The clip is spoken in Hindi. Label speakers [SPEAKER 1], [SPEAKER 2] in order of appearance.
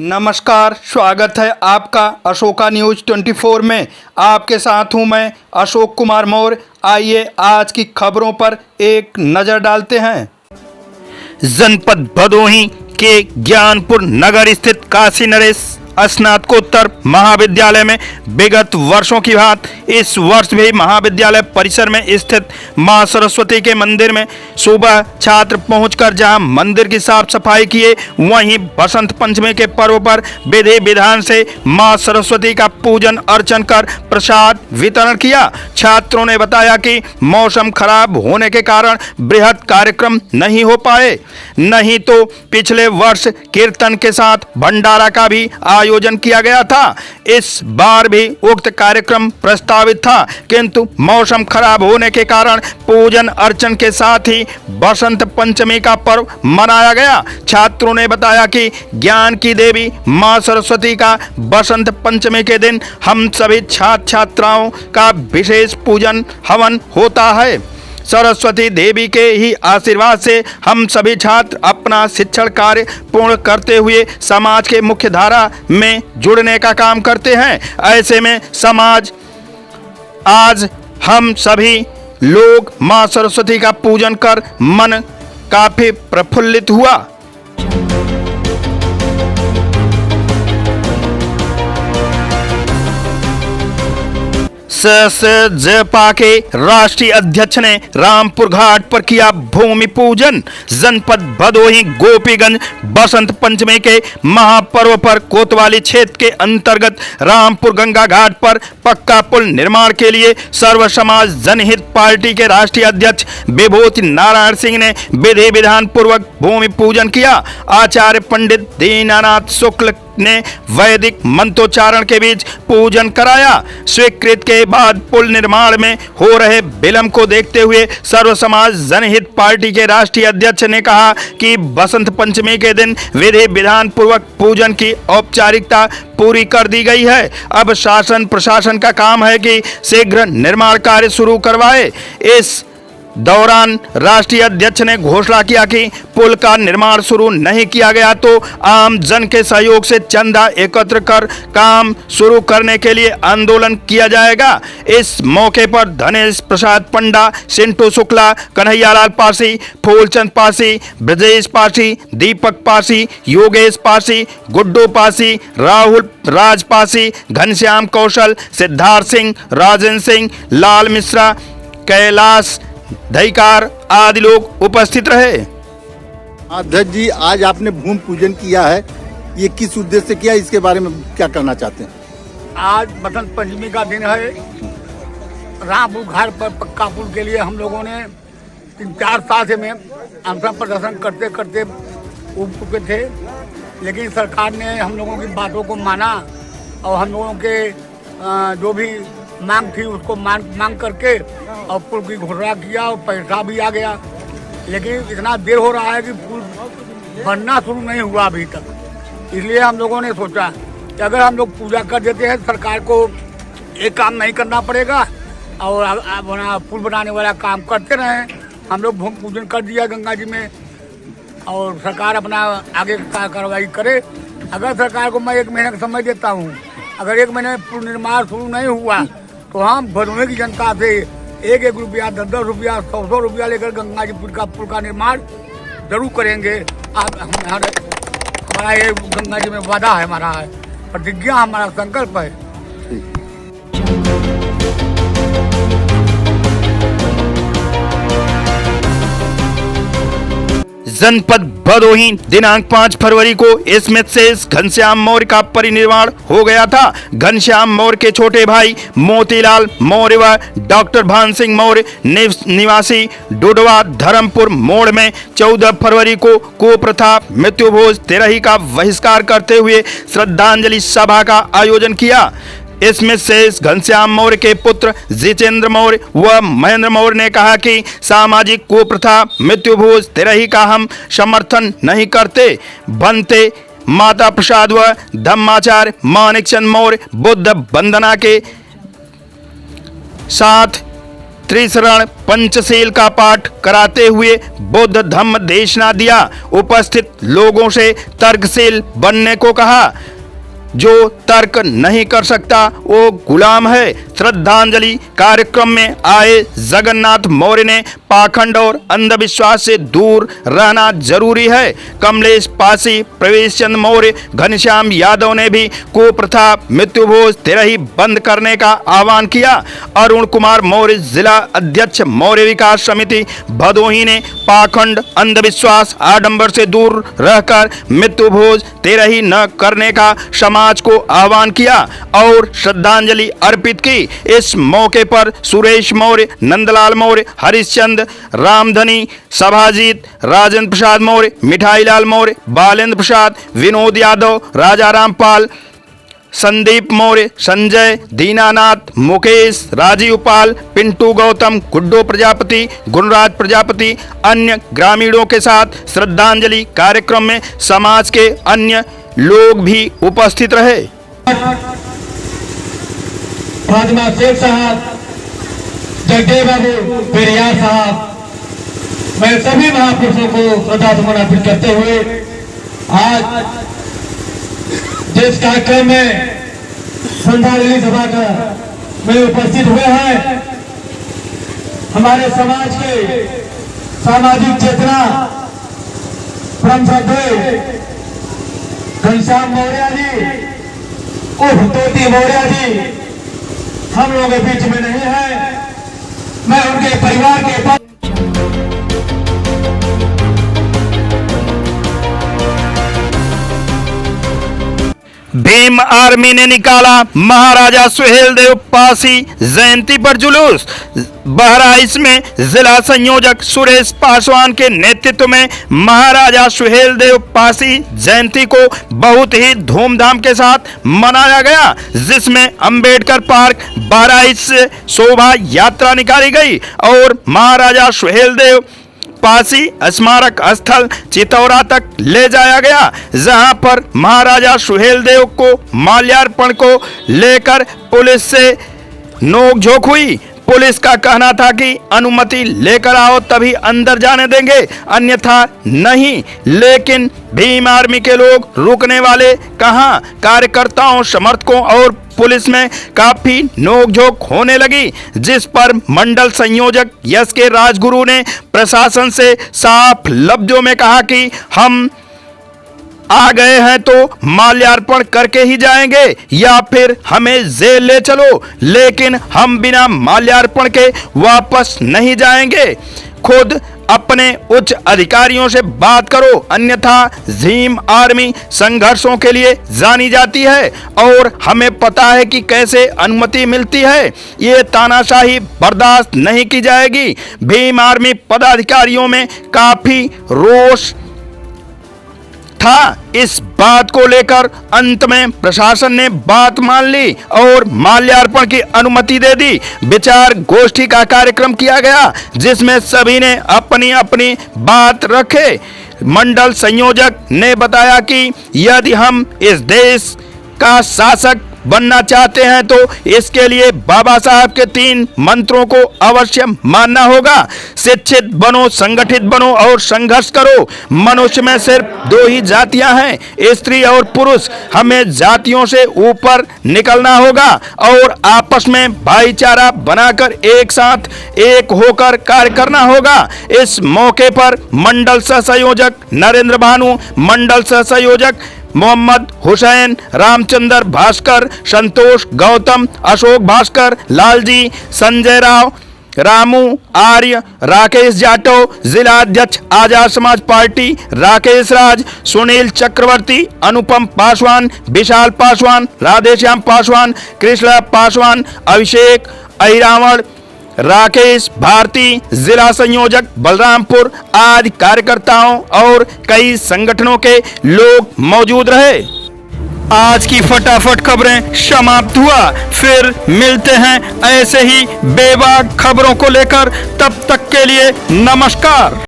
[SPEAKER 1] नमस्कार, स्वागत है आपका अशोका न्यूज़ 24 में। आपके साथ हूं मैं अशोक कुमार मौर्य। आइए आज की खबरों पर एक नज़र डालते हैं। जनपद भदोही के ज्ञानपुर नगर स्थित काशी नरेश स्नातकोत्तर महाविद्यालय में विगत वर्षों की भांति इस वर्ष भी महाविद्यालय परिसर में स्थित मां सरस्वती के मंदिर में सुबह छात्र पहुंचकर जहां मंदिर की साफ सफाई किए, वहीं बसंत पंचमी के पर्व पर विधि विधान से मां सरस्वती का पूजन अर्चन कर प्रसाद वितरण किया। छात्रों ने बताया कि मौसम खराब होने के कारण बृहद कार्यक्रम नहीं हो पाए, नहीं तो पिछले वर्ष कीर्तन के साथ भंडारा का भी आयोजन किया गया था। इस बार भी उक्त कार्यक्रम प्रस्तावित था, किंतु मौसम खराब होने के कारण पूजन अर्चन के साथ ही बसंत पंचमी का पर्व मनाया गया। छात्रों ने बताया कि ज्ञान की देवी मां सरस्वती का बसंत पंचमी के दिन हम सभी छात्र छात्राओं का विशेष पूजन हवन होता है। सरस्वती देवी के ही आशीर्वाद से हम सभी छात्र अपना शिक्षण कार्य पूर्ण करते हुए समाज के मुख्य धारा में जुड़ने का काम करते हैं। ऐसे में समाज आज हम सभी लोग मां सरस्वती का पूजन कर मन काफी प्रफुल्लित हुआ। सजपा के राष्ट्रीय अध्यक्ष ने रामपुर घाट पर किया भूमि पूजन। जनपद भदोही गोपीगंज बसंत पंचमी के महापर्व पर कोतवाली क्षेत्र के अंतर्गत रामपुर गंगा घाट पर पक्का पुल निर्माण के लिए सर्व समाज जनहित पार्टी के राष्ट्रीय अध्यक्ष विभूति नारायण सिंह ने विधि विधान पूर्वक भूमि पूजन किया। आचार्य पंडित दीनानाथ शुक्ल ने वैदिक मंत्रोच्चारण के बीच पूजन कराया। स्वीकृत के बाद पुल निर्माण में हो रहे विलंब को देखते हुए सर्व समाज जनहित पार्टी के राष्ट्रीय अध्यक्ष ने कहा कि बसंत पंचमी के दिन विधि विधान पूर्वक पूजन की औपचारिकता पूरी कर दी गई है। अब शासन प्रशासन का काम है कि शीघ्र निर्माण कार्य शुरू करवाए। इस दौरान राष्ट्रीय अध्यक्ष ने घोषणा किया कि पुल का निर्माण शुरू नहीं किया गया तो आम जन के सहयोग से चंदा एकत्र कर काम शुरू करने के लिए आंदोलन किया जाएगा। इस मौके पर धनेश प्रसाद पंडा, सिंटू शुक्ला, कन्हैयालाल पासी, फूलचंद पासी, ब्रजेश पासी, दीपक पासी, योगेश पासी, गुड्डू पासी, राहुल राज पासी, घनश्याम कौशल, सिद्धार्थ सिंह, राजेंद्र सिंह, लाल मिश्रा, कैलाश धईकार आदि लोग उपस्थित रहे।
[SPEAKER 2] अध्यक्ष जी, आज आपने भूमि पूजन किया है, ये किस उद्देश्य से किया, इसके बारे में क्या करना चाहते हैं?
[SPEAKER 3] आज बसंत पंचमी का दिन है। रामपुर घाट पर पक्का पुल के लिए हम लोगों ने 3-4 साल से में अनशन प्रदर्शन करते करते उब चुके थे, लेकिन सरकार ने हम लोगों की बातों को माना और हम लोगों के जो भी मांग थी उसको मांग करके और पुल की घोषणा किया और पैसा भी आ गया। लेकिन इतना देर हो रहा है कि पुल बनना शुरू नहीं हुआ अभी तक। इसलिए हम लोगों ने सोचा कि अगर हम लोग पूजा कर देते हैं सरकार को एक काम नहीं करना पड़ेगा और पुल बनाने वाला काम करते रहें। हम लोग भूमि पूजन कर दिया गंगा जी में और सरकार अपना आगे कार्रवाई करे। अगर सरकार को मैं 1 महीने का समय देता हूँ, अगर 1 महीने में पुल निर्माण शुरू नहीं हुआ तो हम भदोही की जनता से 1-1 रुपया, 10-10 रुपया, 100-100 रुपया लेकर गंगा जी पुल का निर्माण जरूर करेंगे। हमारा ये गंगा जी में वादा है, हमारा है, प्रतिज्ञा, हमारा संकल्प है।
[SPEAKER 1] जनपद भदोही दिनांक 5 फरवरी को स्मिथ शेष घनश्याम मौर्य का परिनिर्वाण हो गया था। घनश्याम मौर्य के छोटे भाई मोतीलाल मौर्य व डॉक्टर भान सिंह मौर्य निवासी डुडवा धर्मपुर मोड़ में 14 फरवरी को कुप्रथा मृत्युभोज तिरही का बहिष्कार करते हुए श्रद्धांजलि सभा का आयोजन किया। इसमें शेष घनश्याम मौर्य के पुत्र जितेंद्र मौर्य व महेंद्र मौर्य ने कहा कि सामाजिक कुप्रथा मृत्युभोज तिरही का हम समर्थन नहीं करते। बनते माता प्रसाद व धम्माचार्य मानिक चंद मौर्य बुद्ध वंदना के साथ त्रिशरण पंचशील का पाठ कराते हुए बुद्ध धम्म देशना दिया। उपस्थित लोगों से तर्कशील बनने को कहा। जो तर्क नहीं कर सकता वो गुलाम है। श्रद्धांजलि कार्यक्रम में आए जगन्नाथ मौर्य ने पाखंड और अंधविश्वास से दूर रहना जरूरी है। कमलेश पासी, प्रवेश चंद मौर्य, घनश्याम यादव ने भी कुप्रथा मृत्युभोज तिरही बंद करने का आह्वान किया। अरुण कुमार मौर्य, जिला अध्यक्ष मौर्य विकास समिति भदोही ने पाखंड, अंधविश्वास, आडंबर से दूर रहकर मृत्युभोज तिरही न करने का समाज को आह्वान किया और श्रद्धांजलि अर्पित की। इस मौके पर सुरेश मौर्य, नंदलाल मौर्य, हरिश्चंद्र, रामधनी, सभाजीत, राजेंद्र प्रसाद मौर्य, मिठाईलाल मौर्य, बालेंद्र प्रसाद, विनोद यादव, राजा रामपाल, संदीप मौर्य, संजय, दीनानाथ, मुकेश, राजीव पाल, पिंटू गौतम, गुड्डो प्रजापति, गुणराज प्रजापति, अन्य ग्रामीणों के साथ श्रद्धांजलि कार्यक्रम में समाज के अन्य लोग भी उपस्थित रहे।
[SPEAKER 4] फातिमा शेख साहब, जगदेव बाबू पेरियार साहब, मैं सभी महापुरुषों को श्रद्धासुमन अर्पित करते हुए आज जिस कार्यक्रम में श्रद्धांजलि सभा का में उपस्थित हुए हैं, हमारे समाज के सामाजिक चेतना परम श्रद्धेय घनश्याम मौर्य जी उर्फ तोती मौर्य जी हम लोगों के बीच में नहीं है। मैं उनके परिवार के पास
[SPEAKER 1] भीम आर्मी ने निकाला महाराजा सुहेलदेव पासी जयंती पर जुलूस। बहराइच में जिला संयोजक सुरेश पासवान के नेतृत्व में महाराजा सुहेलदेव पासी जयंती को बहुत ही धूमधाम के साथ मनाया गया, जिसमें अंबेडकर पार्क बहराइच से शोभा यात्रा निकाली गई और महाराजा सुहेलदेव पासी स्मारक स्थल चितौरा तक ले जाया गया, जहां पर महाराजा सुहेलदेव को माल्यार्पण को लेकर पुलिस से नोकझोंक हुई। पुलिस का कहना था कि अनुमति लेकर आओ तभी अंदर जाने देंगे, अन्यथा नहीं। लेकिन भीम आर्मी के लोग रुकने वाले कहां। कार्यकर्ताओं, समर्थकों और पुलिस में काफी नोकझोंक होने लगी, जिस पर मंडल संयोजक यस के राजगुरु ने प्रशासन से साफ लफ्जों में कहा कि हम आ गए हैं तो माल्यार्पण करके ही जाएंगे या फिर हमें जेल ले चलो, लेकिन हम बिना माल्यार्पण के वापस नहीं जाएंगे। खुद अपने उच्च अधिकारियों से बात करो, अन्यथा भीम आर्मी संघर्षों के लिए जानी जाती है और हमें पता है कि कैसे अनुमति मिलती है। ये तानाशाही बर्दाश्त नहीं की जाएगी। भीम आर्मी पदाधिकारियों में काफी रोष था। इस बात को लेकर अंत में प्रशासन ने बात मान ली और माल्यार्पण की अनुमति दे दी। विचार गोष्ठी का कार्यक्रम किया गया, जिसमें सभी ने अपनी अपनी बात रखे। मंडल संयोजक ने बताया कि यदि हम इस देश का शासक बनना चाहते हैं तो इसके लिए बाबा साहब के 3 मंत्रों को अवश्य मानना होगा। शिक्षित बनो, संगठित बनो और संघर्ष करो। मनुष्य में सिर्फ 2 ही जातियां हैं, स्त्री और पुरुष। हमें जातियों से ऊपर निकलना होगा और आपस में भाईचारा बनाकर एक साथ एक होकर कार्य करना होगा। इस मौके पर मंडल सह संयोजक नरेंद्र भानु, मंडल सह संयोजक मोहम्मद हुसैन, रामचंद्र भास्कर, संतोष गौतम, अशोक भास्कर, लालजी, संजय राव, रामू आर्य, राकेश जाटव, जिला अध्यक्ष आजाद समाज पार्टी राकेश राज, सुनील चक्रवर्ती, अनुपम पासवान, विशाल पासवान, राधेश्याम पासवान, कृष्ण पासवान, अभिषेक अहिरावण, राकेश भारती, जिला संयोजक बलरामपुर आदि कार्यकर्ताओं और कई संगठनों के लोग मौजूद रहे। आज की फटाफट खबरें समाप्त हुआ। फिर मिलते हैं ऐसे ही बेबाक खबरों को लेकर। तब तक के लिए नमस्कार।